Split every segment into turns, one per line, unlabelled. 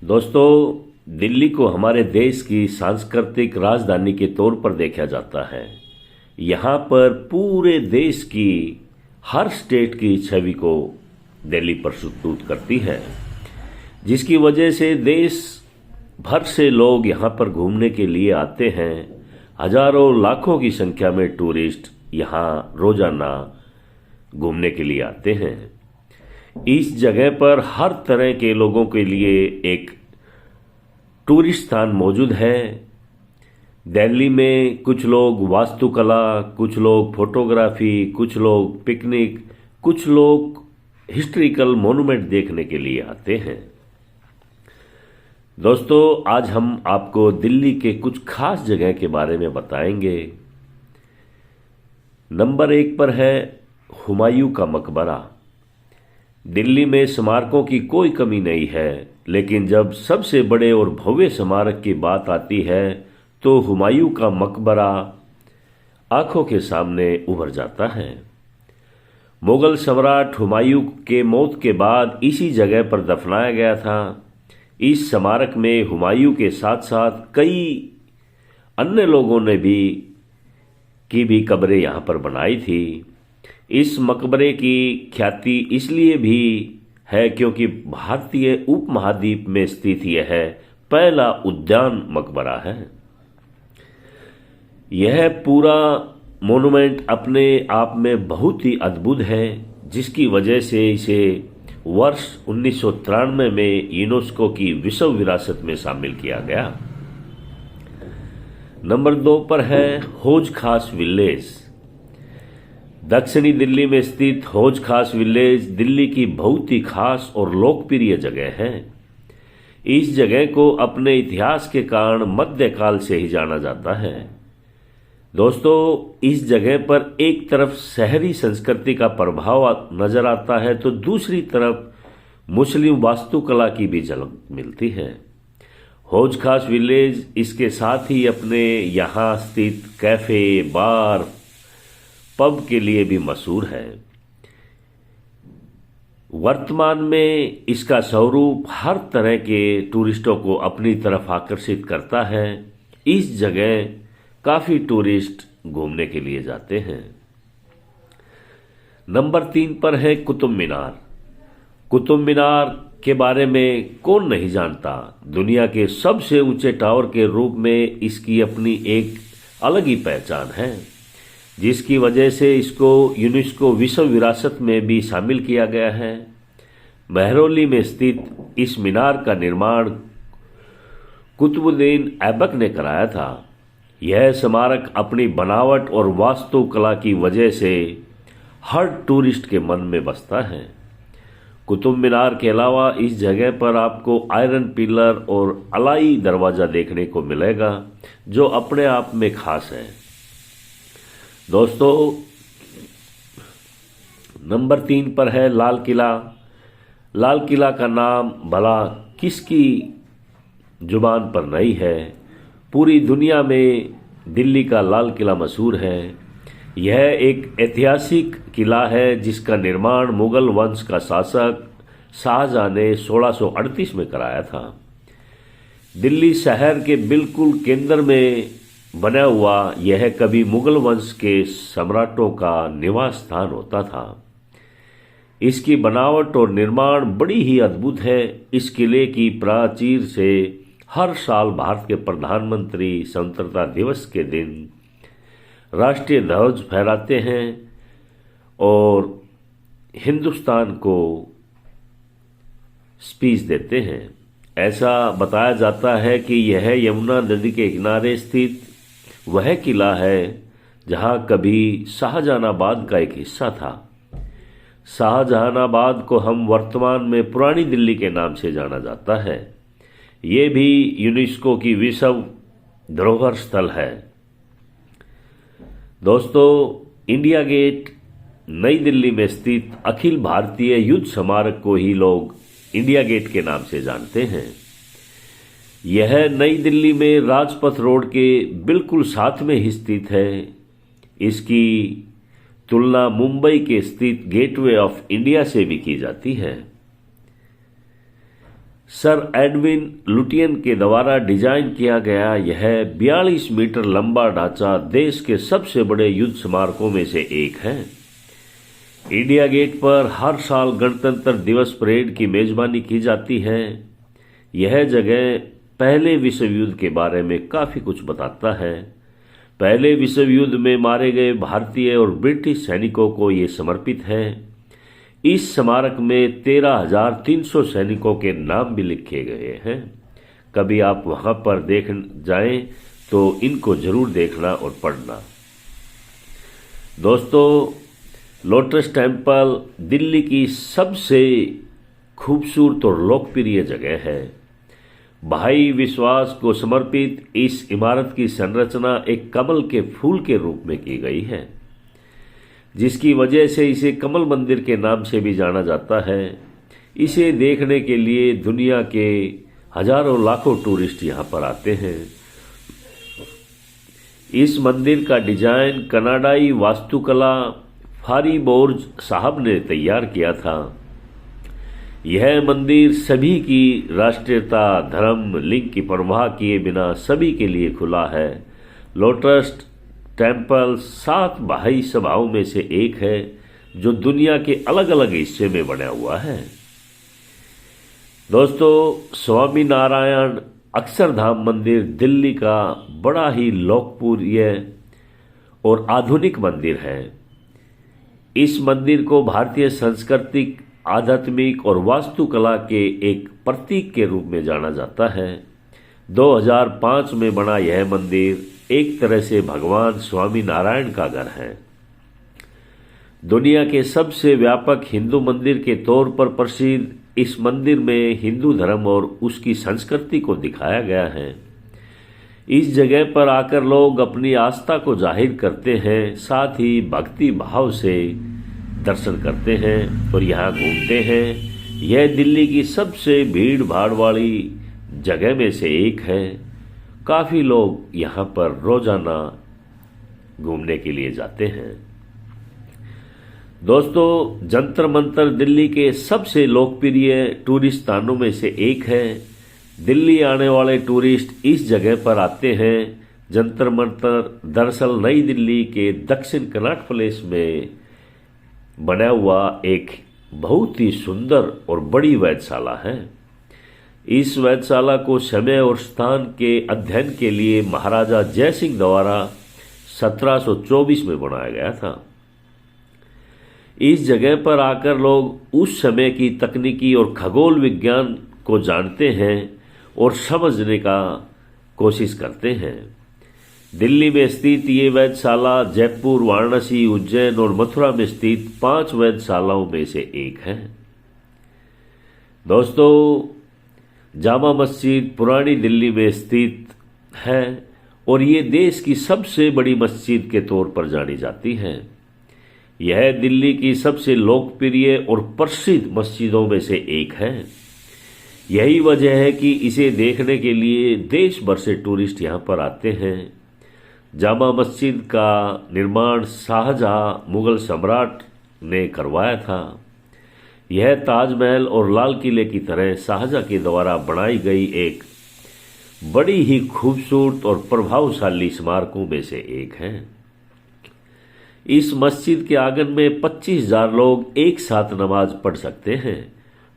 दोस्तों, दिल्ली को हमारे देश की सांस्कृतिक राजधानी के तौर पर देखा जाता है। यहाँ पर पूरे देश की हर स्टेट की छवि को दिल्ली प्रस्तुत करती है, जिसकी वजह से देश भर से लोग यहाँ पर घूमने के लिए आते हैं। हजारों लाखों की संख्या में टूरिस्ट यहाँ रोजाना घूमने के लिए आते हैं। इस जगह पर हर तरह के लोगों के लिए एक टूरिस्ट स्थान मौजूद है। दिल्ली में कुछ लोग वास्तुकला, कुछ लोग फोटोग्राफी, कुछ लोग पिकनिक, कुछ लोग हिस्ट्रिकल मॉन्यूमेंट देखने के लिए आते हैं। दोस्तों, आज हम आपको दिल्ली के कुछ खास जगह के बारे में बताएंगे। नंबर 1 पर है हुमायूं का मकबरा। दिल्ली में स्मारकों की कोई कमी नहीं है, लेकिन जब सबसे बड़े और भव्य स्मारक की बात आती है तो हुमायूं का मकबरा आंखों के सामने उभर जाता है। मुगल सम्राट हुमायूं के मौत के बाद इसी जगह पर दफनाया गया था। इस स्मारक में हुमायूं के साथ साथ कई अन्य लोगों ने भी कब्रें यहाँ पर बनाई थी। इस मकबरे की ख्याति इसलिए भी है क्योंकि भारतीय उपमहाद्वीप में स्थित यह पहला उद्यान मकबरा है। यह पूरा मॉन्यूमेंट अपने आप में बहुत ही अद्भुत है, जिसकी वजह से इसे वर्ष 1993 में यूनेस्को की विश्व विरासत में शामिल किया गया। नंबर 2 पर है हौज खास विलेज। दक्षिणी दिल्ली में स्थित हौज खास विलेज दिल्ली की बहुत ही खास और लोकप्रिय जगह है। इस जगह को अपने इतिहास के कारण मध्यकाल से ही जाना जाता है। दोस्तों, इस जगह पर एक तरफ शहरी संस्कृति का प्रभाव नजर आता है तो दूसरी तरफ मुस्लिम वास्तुकला की भी झलक मिलती है। हौज खास विलेज इसके साथ ही अपने यहाँ स्थित कैफे, बार, पब के लिए भी मशहूर है। वर्तमान में इसका स्वरूप हर तरह के टूरिस्टों को अपनी तरफ आकर्षित करता है। इस जगह काफी टूरिस्ट घूमने के लिए जाते हैं। नंबर 3 पर है कुतुब मीनार। कुतुब मीनार के बारे में कौन नहीं जानता। दुनिया के सबसे ऊंचे टावर के रूप में इसकी अपनी एक अलग ही पहचान है, जिसकी वजह से इसको यूनेस्को विश्व विरासत में भी शामिल किया गया है। महरौली में स्थित इस मीनार का निर्माण कुतुबुद्दीन ऐबक ने कराया था। यह स्मारक अपनी बनावट और वास्तुकला की वजह से हर टूरिस्ट के मन में बसता है। कुतुब मीनार के अलावा इस जगह पर आपको आयरन पिलर और अलाई दरवाजा देखने को मिलेगा, जो अपने आप में खास है। दोस्तों, नंबर 3 पर है लाल किला। लाल किला का नाम भला किसकी जुबान पर नहीं है। पूरी दुनिया में दिल्ली का लाल किला मशहूर है। यह एक ऐतिहासिक किला है जिसका निर्माण मुगल वंश का शासक शाहजहां ने 1638 में कराया था। दिल्ली शहर के बिल्कुल केंद्र में बना हुआ यह कभी मुगल वंश के सम्राटों का निवास स्थान होता था। इसकी बनावट और निर्माण बड़ी ही अद्भुत है। इस किले की प्राचीर से हर साल भारत के प्रधानमंत्री स्वतंत्रता दिवस के दिन राष्ट्रीय ध्वज फहराते हैं और हिंदुस्तान को स्पीच देते हैं। ऐसा बताया जाता है कि यह यमुना नदी के किनारे स्थित वह किला है जहां कभी शाहजहानाबाद का एक हिस्सा था। शाहजहानाबाद को हम वर्तमान में पुरानी दिल्ली के नाम से जाना जाता है। ये भी यूनेस्को की विश्व धरोहर स्थल है। दोस्तों, इंडिया गेट नई दिल्ली में स्थित अखिल भारतीय युद्ध स्मारक को ही लोग इंडिया गेट के नाम से जानते हैं। यह नई दिल्ली में राजपथ रोड के बिल्कुल साथ में ही स्थित है। इसकी तुलना मुंबई के स्थित गेटवे ऑफ इंडिया से भी की जाती है। सर एडविन लुटियन के द्वारा डिजाइन किया गया यह 42 मीटर लंबा ढांचा देश के सबसे बड़े युद्ध स्मारकों में से एक है। इंडिया गेट पर हर साल गणतंत्र दिवस परेड की मेजबानी की जाती है। यह जगह पहले विश्व युद्ध के बारे में काफी कुछ बताता है। पहले विश्व युद्ध में मारे गए भारतीय और ब्रिटिश सैनिकों को ये समर्पित है। इस स्मारक में 13,300 सैनिकों के नाम भी लिखे गए हैं। कभी आप वहां पर देख जाएं तो इनको जरूर देखना और पढ़ना। दोस्तों, लोटस टेम्पल दिल्ली की सबसे खूबसूरत और लोकप्रिय जगह है। बहाई विश्वास को समर्पित इस इमारत की संरचना एक कमल के फूल के रूप में की गई है, जिसकी वजह से इसे कमल मंदिर के नाम से भी जाना जाता है। इसे देखने के लिए दुनिया के हजारों लाखों टूरिस्ट यहाँ पर आते हैं। इस मंदिर का डिजाइन कनाडाई वास्तुकला फारीबोर्ज साहब ने तैयार किया था। यह मंदिर सभी की राष्ट्रीयता, धर्म, लिंग की परवाह किए बिना सभी के लिए खुला है। लोटस टेम्पल 7 बहाई सभाओं में से एक है जो दुनिया के अलग अलग हिस्से में बना हुआ है। दोस्तों, स्वामी नारायण अक्षरधाम मंदिर दिल्ली का बड़ा ही लोकप्रिय और आधुनिक मंदिर है। इस मंदिर को भारतीय सांस्कृतिक, आध्यात्मिक और वास्तुकला के एक प्रतीक के रूप में जाना जाता है। 2005 में बना यह मंदिर एक तरह से भगवान स्वामी नारायण का घर है। दुनिया के सबसे व्यापक हिंदू मंदिर के तौर पर प्रसिद्ध इस मंदिर में हिंदू धर्म और उसकी संस्कृति को दिखाया गया है। इस जगह पर आकर लोग अपनी आस्था को जाहिर करते हैं, साथ ही भक्ति भाव से दर्शन करते हैं और यहाँ घूमते हैं। यह दिल्ली की सबसे भीड़ भाड़ वाली जगह में से एक है। काफी लोग यहाँ पर रोजाना घूमने के लिए जाते हैं। दोस्तों, जंतर मंतर दिल्ली के सबसे लोकप्रिय टूरिस्ट स्थानों में से एक है। दिल्ली आने वाले टूरिस्ट इस जगह पर आते हैं। जंतर मंतर दरअसल नई दिल्ली के दक्षिण कनॉट प्लेस में बना हुआ एक बहुत ही सुंदर और बड़ी वेधशाला है। इस वेधशाला को समय और स्थान के अध्ययन के लिए महाराजा जय सिंह द्वारा 1724 में बनाया गया था। इस जगह पर आकर लोग उस समय की तकनीकी और खगोल विज्ञान को जानते हैं और समझने का कोशिश करते हैं। दिल्ली में स्थित ये वेधशाला जयपुर, वाराणसी, उज्जैन और मथुरा में स्थित 5 वेधशालाओं में से एक है। दोस्तों, जामा मस्जिद पुरानी दिल्ली में स्थित है और ये देश की सबसे बड़ी मस्जिद के तौर पर जानी जाती है। यह दिल्ली की सबसे लोकप्रिय और प्रसिद्ध मस्जिदों में से एक है। यही वजह है कि इसे देखने के लिए देश भर से टूरिस्ट यहाँ पर आते हैं। जामा मस्जिद का निर्माण शाहजहां मुगल सम्राट ने करवाया था। यह ताजमहल और लाल किले की तरह शाहजहां के द्वारा बनाई गई एक बड़ी ही खूबसूरत और प्रभावशाली स्मारकों में से एक है। इस मस्जिद के आंगन में 25,000 लोग एक साथ नमाज पढ़ सकते हैं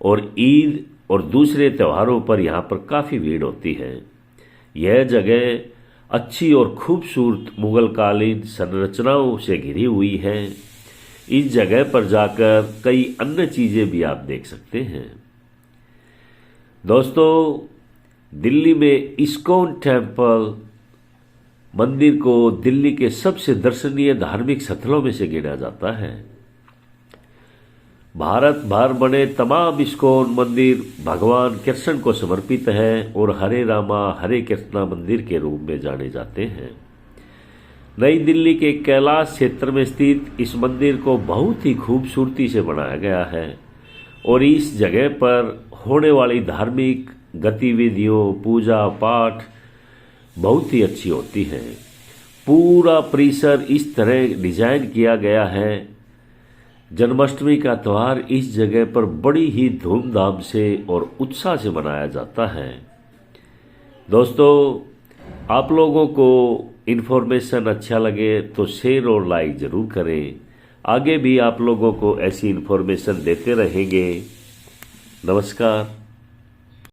और ईद और दूसरे त्योहारों पर यहाँ पर काफी भीड़ होती है। यह जगह अच्छी और खूबसूरत मुगलकालीन संरचनाओं से घिरी हुई है। इस जगह पर जाकर कई अन्य चीजें भी आप देख सकते हैं। दोस्तों, दिल्ली में इस्कॉन टेम्पल मंदिर को दिल्ली के सबसे दर्शनीय धार्मिक स्थलों में से गिना जाता है। भारत भर बने तमाम इस्कॉन मंदिर भगवान कृष्ण को समर्पित हैं और हरे रामा हरे कृष्णा मंदिर के रूप में जाने जाते हैं। नई दिल्ली के कैलाश क्षेत्र में स्थित इस मंदिर को बहुत ही खूबसूरती से बनाया गया है और इस जगह पर होने वाली धार्मिक गतिविधियों, पूजा पाठ बहुत ही अच्छी होती है। पूरा परिसर इस तरह डिजाइन किया गया है जन्माष्टमी का त्यौहार इस जगह पर बड़ी ही धूमधाम से और उत्साह से मनाया जाता है। दोस्तों, आप लोगों को इन्फॉर्मेशन अच्छा लगे तो शेयर और लाइक ज़रूर करें। आगे भी आप लोगों को ऐसी इन्फॉर्मेशन देते रहेंगे। नमस्कार।